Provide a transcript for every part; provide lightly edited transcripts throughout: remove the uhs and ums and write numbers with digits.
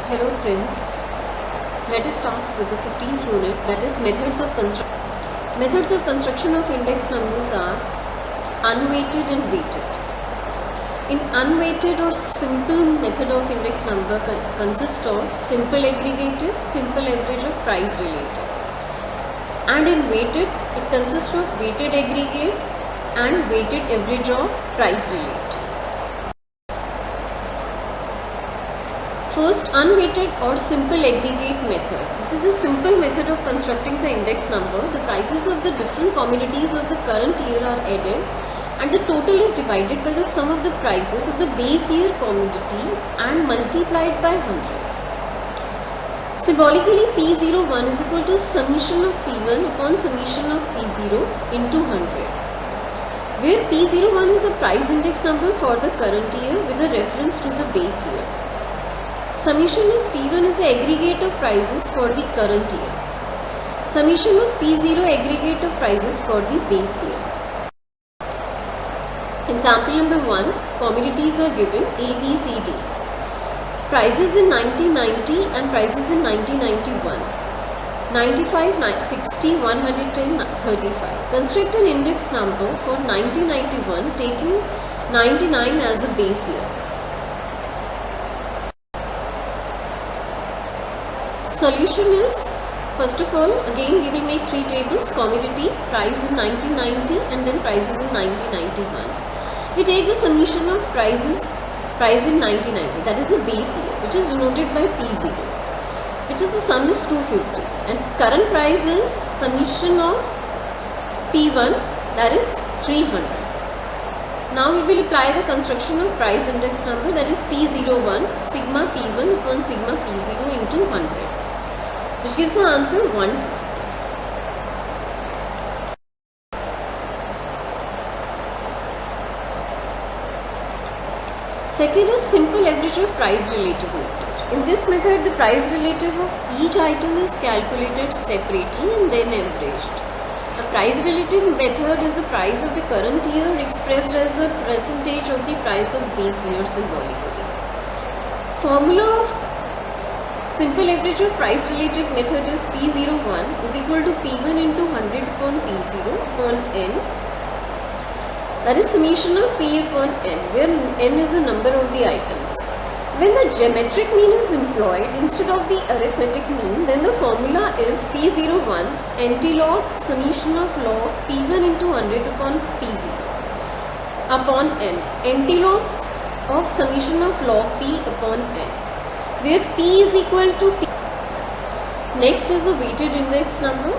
Hello friends, let us start with the 15th unit, that is methods of construction. Methods of construction of index numbers are unweighted and weighted. In unweighted or simple method of index number consists of simple aggregative, simple average of price relative. And in weighted, it consists of weighted aggregate and weighted average of price relative. First, unweighted or simple aggregate method. This is a simple method of constructing the index number. The prices of the different commodities of the current year are added and the total is divided by the sum of the prices of the base year commodity and multiplied by 100. Symbolically, P01 is equal to summation of P1 upon summation of P0 into 100, where P01 is the price index number for the current year with a reference to the base year. Summation of P1 is the aggregate of prices for the current year. Summation of P0 aggregate of prices for the base year. Example number 1, commodities are given A, B, C, D. Prices in 1990 and prices in 1991. 95, 60, 110, 35. Construct an index number for 1991 taking 99 as a base year. Solution is, first of all, again we will make three tables: commodity, price in 1990 and then prices in 1991. We take the summation of price in 1990, that is the base year, which is denoted by P0, which is the sum is 250, and current price is summation of P1, that is 300. Now we will apply the construction of price index number, that is P01 sigma P1 upon sigma P0 into 100, which gives the answer 1. Second is simple average of price relative method. In this method, the price relative of each item is calculated separately and then averaged. The price relative method is the price of the current year expressed as a percentage of the price of base year symbolically. Formula of simple average of price relative method is P01 is equal to P1 into 100 upon P0 upon N, that is summation of P upon N, where N is the number of the items. When the geometric mean is employed instead of the arithmetic mean, then the formula is P01 antilog summation of log P1 into 100 upon P0 upon N, antilogs of summation of log P upon N, where P is equal to P. Next is the weighted index number.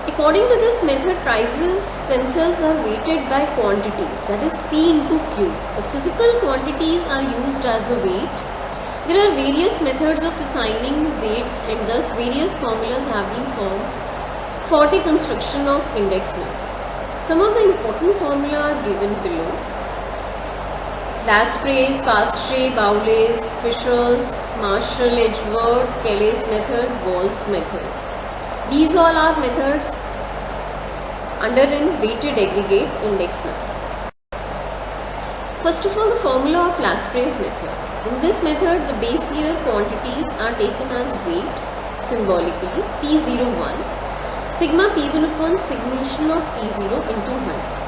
According to this method, prices themselves are weighted by quantities, that is P into Q. The physical quantities are used as a weight. There are various methods of assigning weights and thus various formulas have been formed for the construction of index number. Some of the important formula are given below. Laspre's, Pastre, Bowles, Fisher's, Marshall, Edgeworth, Kelly's method, Wall's method. These all are methods under an weighted aggregate index number. First of all, the formula of Laspre's method. In this method, the base year quantities are taken as weight symbolically P01 sigma P1 upon summation of P0 into 100.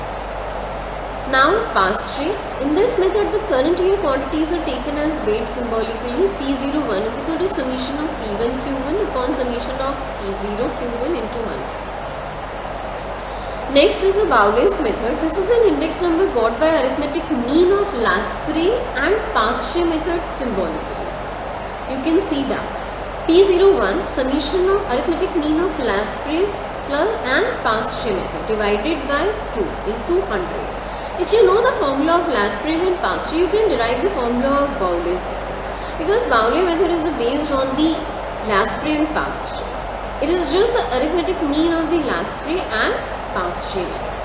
Now, Pastre. In this method, the current year quantities are taken as weight symbolically P01 is equal to summation of P1 Q1 upon summation of P0 Q1 into 100. Next is the Bowles method. This is an index number got by arithmetic mean of Laspre and Pastre method symbolically. You can see that P01 summation of arithmetic mean of Laspre's and Pastre method divided by 2 into 100. If you know the formula of Laspre and Pastre, you can derive the formula of Bowles method, because Bowles method is based on the Laspre and Pastre. It is just the arithmetic mean of the Laspre and Pastre method.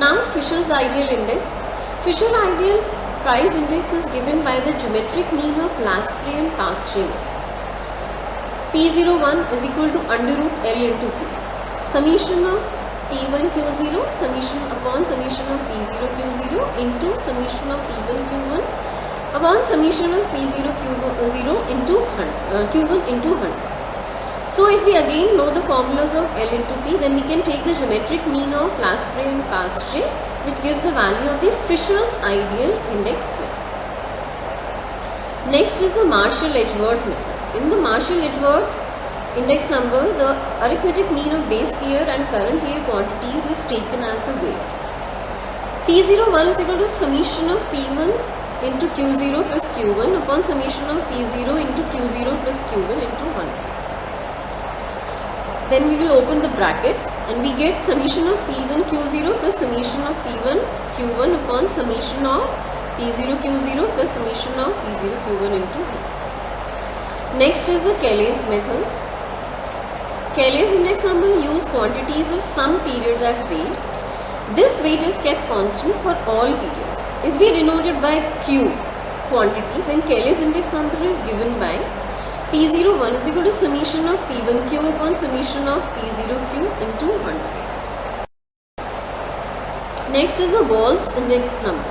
Now, Fisher's ideal index. Fisher ideal price index is given by the geometric mean of Laspre and Pastre method. P01 is equal to under root L into P. Summation of P1 Q0 summation upon summation of P0 Q0 into summation of P1 Q1 upon summation of P0 Q0 into Q1 into 100. So if we again know the formulas of L into P, then we can take the geometric mean of last ray and past ray, which gives the value of the Fisher's ideal index method. Next is the Marshall-Edgeworth method. In the Marshall-Edgeworth index number, the arithmetic mean of base year and current year quantities is taken as a weight. P01 is equal to summation of P1 into Q0 plus Q1 upon summation of P0 into Q0 plus Q1 into 100. Then we will open the brackets and we get summation of P1 Q0 plus summation of P1 Q1 upon summation of P0 Q0 plus summation of P0 Q1 into 100. Next is the Cayley's method. Cayley's index number use quantities of some periods as weight. This weight is kept constant for all periods. If we denote it by Q quantity, then Cayley's index number is given by P01 is equal to summation of P1Q upon summation of P0Q into 100. Next is the Wahl's index number.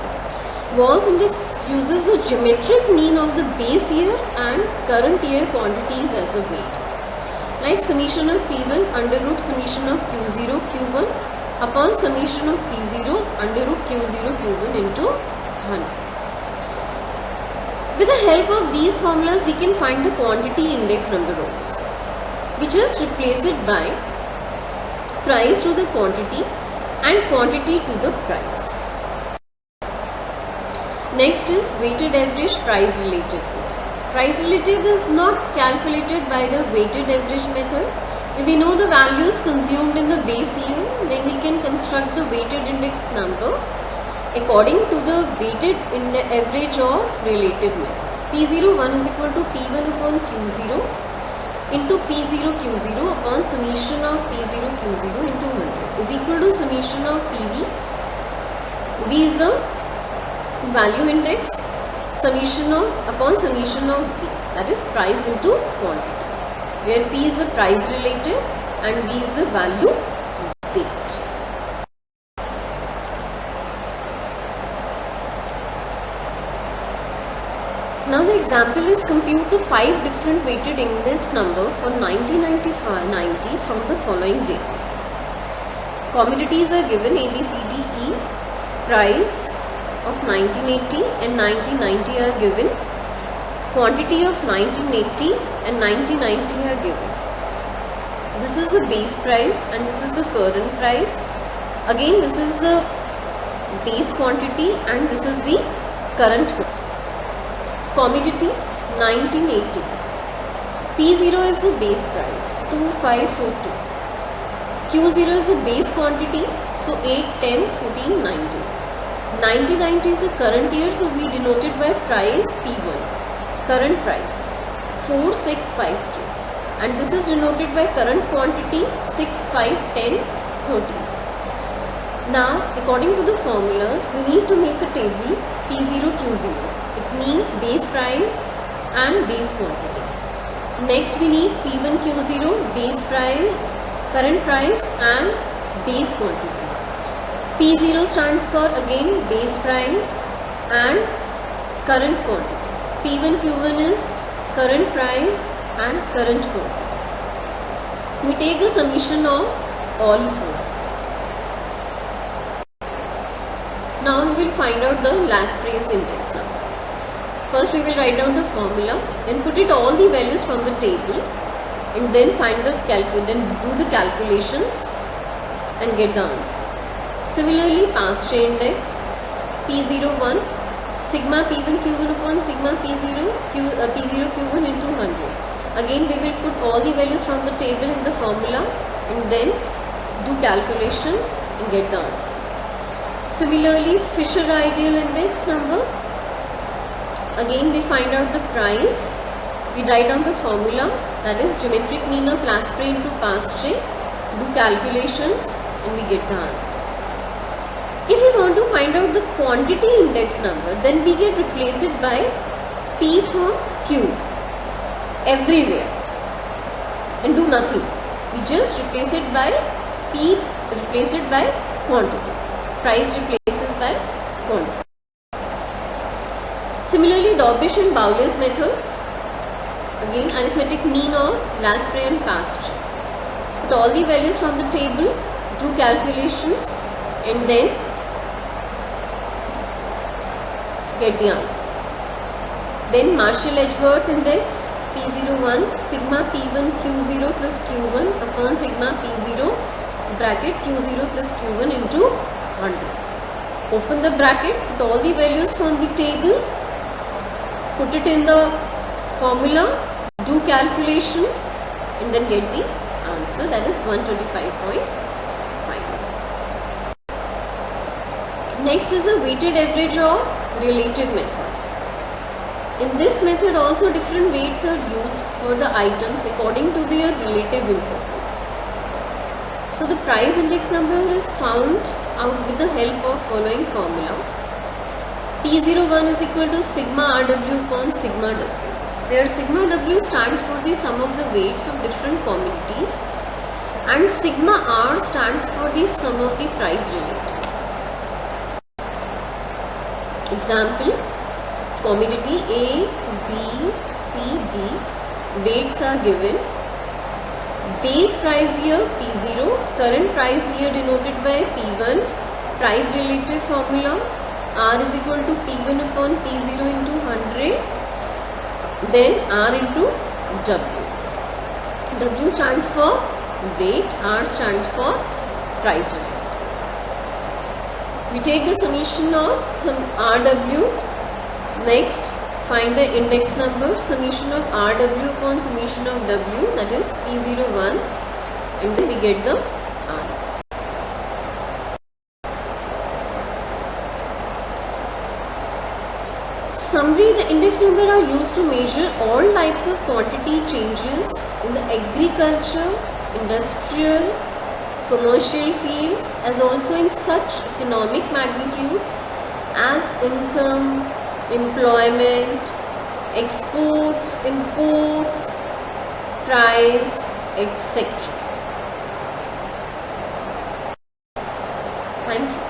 Wahl's index uses the geometric mean of the base year and current year quantities as a weight. Like summation of P1 under root summation of Q0 Q1 upon summation of P0 under root Q0 Q1 into 100. With the help of these formulas, we can find the quantity index number also. We just replace it by price to the quantity and quantity to the price. Next is weighted average price relative method. Price relative is not calculated by the weighted average method. If we know the values consumed in the base year, then we can construct the weighted index number according to the weighted average of relative method. P01 is equal to P1 upon Q0 into P0 Q0 upon summation of P0 Q0 into 100 is equal to summation of PV. V is the value index, summation of upon summation of V, that is price into quantity, where P is the price relative and V is the value weight. Now the example is compute the 5 different weighted index number for 1990 from the following data. Commodities are given A, B, C, D, E. Price of 1980 and 1990 are given. Quantity of 1980 and 1990 are given. This is the base price and this is the current price. Again, this is the base quantity and this is the current quantity. Commodity 1980. P0 is the base price 2542. Q0 is the base quantity, so 8, 10, 14, 19. 1990 is the current year, so we denote it by price P1. Current price 4652. And this is denoted by current quantity 6, 5, 10, 13. Now, according to the formulas, we need to make a table P0, Q0. It means base price and base quantity. Next we need P1 Q0, base price, current price and base quantity. P0 stands for again base price and current quantity. P1 Q1 is current price and current quantity. We take the summation of all four. Now we will find out the last price index number. First we will write down the formula, then put it all the values from the table and then find the do the calculations and get the answer. Similarly, past year index P01 sigma P1 Q1 upon sigma P0 Q1 into 100. Again we will put all the values from the table in the formula and then do calculations and get the answer. Similarly, Fisher ideal index number. Again we find out the price, we write down the formula, that is geometric mean of last ray into past ray, do calculations and we get the answer. If we want to find out the quantity index number, then we can replace it by P from Q everywhere and do nothing. We just replace it by P replace it by quantity. Price replaces by quantity. Similarly, Dobbish and Bowley's method, again arithmetic mean of last prey and past prey. Put all the values from the table, do calculations, and then get the answer. Then Marshall-Edgeworth index P01 sigma P1 Q0 plus Q1 upon sigma P0 bracket Q0 plus Q1 into 100. Open the bracket, put all the values from the table, put it in the formula, do calculations, and then get the answer, that is 125.5. Next is the weighted average of relative method. In this method also different weights are used for the items according to their relative importance. So the price index number is found out with the help of following formula. P01 is equal to sigma RW upon sigma W, where sigma W stands for the sum of the weights of different commodities and sigma R stands for the sum of the price relative. Example, commodity A, B, C, D, weights are given. Base price year P0, current price year denoted by P1, price relative formula R is equal to P1 upon P0 into 100, then R into W. W stands for weight, R stands for price relative. We take the summation of some RW. Next, find the index number, summation of RW upon summation of W, that is P01, and then we get the answer. Summary, the index number are used to measure all types of quantity changes in the agriculture, industrial, commercial fields, as also in such economic magnitudes as income, employment, exports, imports, price, etc. Thank you.